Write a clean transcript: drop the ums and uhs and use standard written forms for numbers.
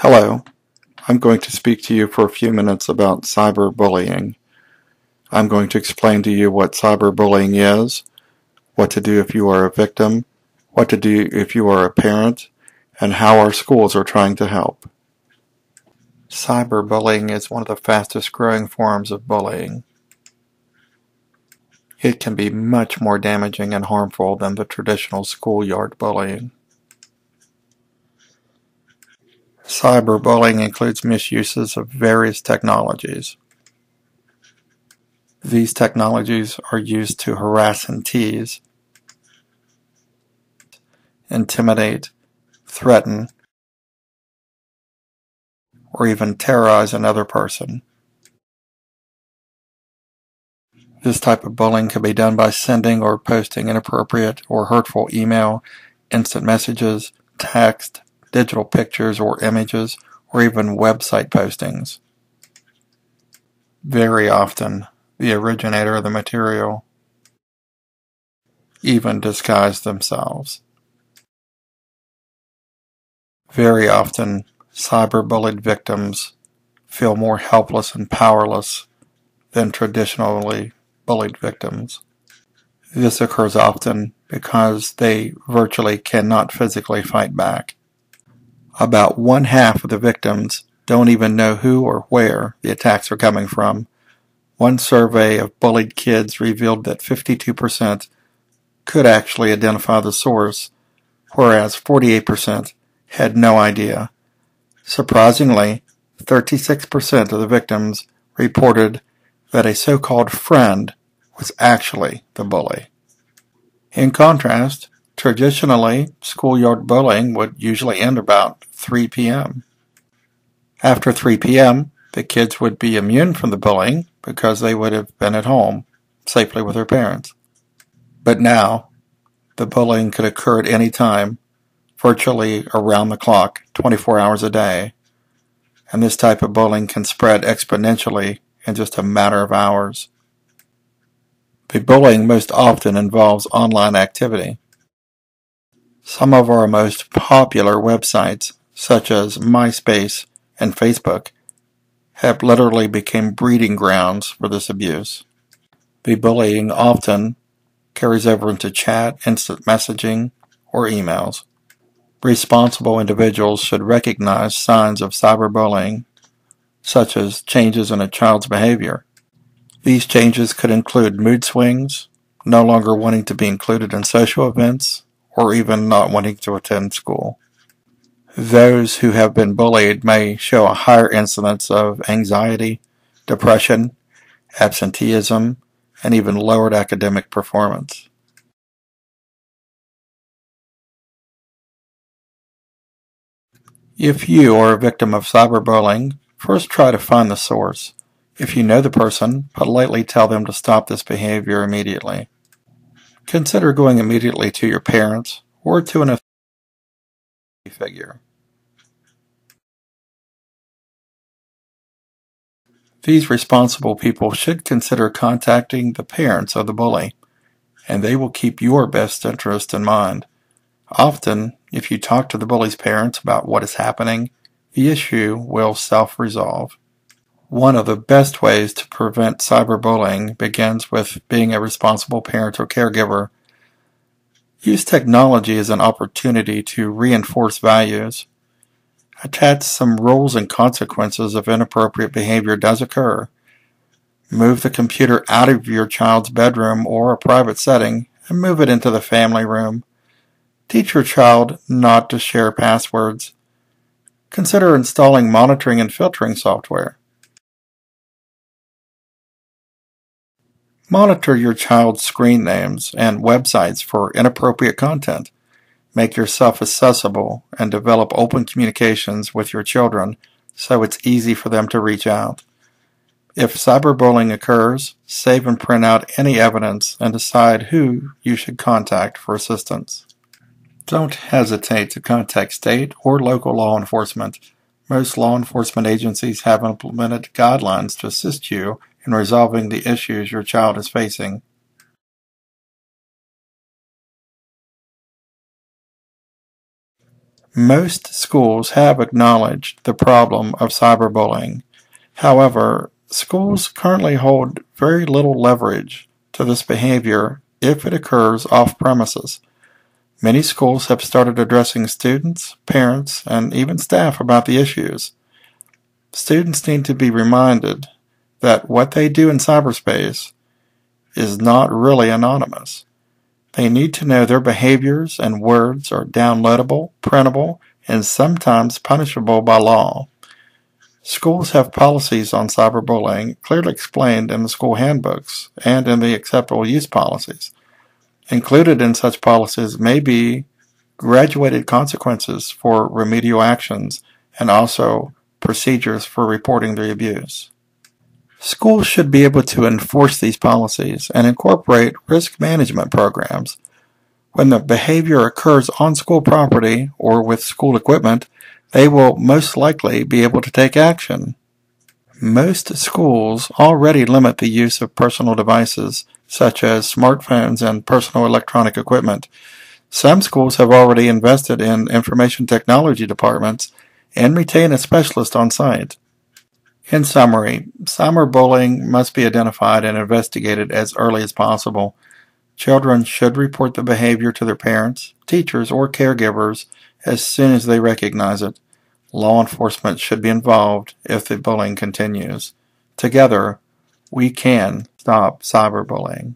Hello, I'm going to speak to you for a few minutes about cyberbullying. I'm going to explain to you what cyberbullying is, what to do if you are a victim, what to do if you are a parent, and how our schools are trying to help. Cyberbullying is one of the fastest growing forms of bullying. It can be much more damaging and harmful than the traditional schoolyard bullying. Cyberbullying includes misuses of various technologies. These technologies are used to harass and tease, intimidate, threaten, or even terrorize another person. This type of bullying can be done by sending or posting inappropriate or hurtful email, instant messages, text, digital pictures or images, or even website postings. Very often, the originator of the material even disguise themselves. Very often, cyberbullied victims feel more helpless and powerless than traditionally bullied victims. This occurs often because they virtually cannot physically fight back. About 1/2 of the victims don't even know who or where the attacks are coming from. One survey of bullied kids revealed that 52% could actually identify the source, whereas 48% had no idea. Surprisingly, 36% of the victims reported that a so-called friend was actually the bully. In contrast, traditionally, schoolyard bullying would usually end about 3 p.m. After 3 p.m., the kids would be immune from the bullying because they would have been at home, safely with their parents. But now, the bullying could occur at any time, virtually around the clock, 24 hours a day. And this type of bullying can spread exponentially in just a matter of hours. The bullying most often involves online activity. Some of our most popular websites, such as MySpace and Facebook, have literally become breeding grounds for this abuse. The bullying often carries over into chat, instant messaging, or emails. Responsible individuals should recognize signs of cyberbullying, such as changes in a child's behavior. These changes could include mood swings, no longer wanting to be included in social events, or even not wanting to attend school. Those who have been bullied may show a higher incidence of anxiety, depression, absenteeism, and even lowered academic performance. If you are a victim of cyberbullying, first try to find the source. If you know the person, politely tell them to stop this behavior immediately. Consider going immediately to your parents or to an authority figure. These responsible people should consider contacting the parents of the bully, and they will keep your best interest in mind. Often, if you talk to the bully's parents about what is happening, the issue will self-resolve. One of the best ways to prevent cyberbullying begins with being a responsible parent or caregiver. Use technology as an opportunity to reinforce values. Attach some rules and consequences if inappropriate behavior does occur. Move the computer out of your child's bedroom or a private setting and move it into the family room. Teach your child not to share passwords. Consider installing monitoring and filtering software. Monitor your child's screen names and websites for inappropriate content. Make yourself accessible and develop open communications with your children so it's easy for them to reach out. If cyberbullying occurs, save and print out any evidence and decide who you should contact for assistance. Don't hesitate to contact state or local law enforcement. Most law enforcement agencies have implemented guidelines to assist you in resolving the issues your child is facing. Most schools have acknowledged the problem of cyberbullying. However, schools currently hold very little leverage to this behavior if it occurs off premises. Many schools have started addressing students, parents, and even staff about the issues. Students need to be reminded that what they do in cyberspace is not really anonymous. They need to know their behaviors and words are downloadable, printable, and sometimes punishable by law. Schools have policies on cyberbullying clearly explained in the school handbooks and in the acceptable use policies. Included in such policies may be graduated consequences for remedial actions and also procedures for reporting the abuse. Schools should be able to enforce these policies and incorporate risk management programs. When the behavior occurs on school property or with school equipment, they will most likely be able to take action. Most schools already limit the use of personal devices, such as smartphones and personal electronic equipment. Some schools have already invested in information technology departments and retain a specialist on site. In summary, cyberbullying must be identified and investigated as early as possible. Children should report the behavior to their parents, teachers, or caregivers as soon as they recognize it. Law enforcement should be involved if the bullying continues. Together, we can stop cyberbullying.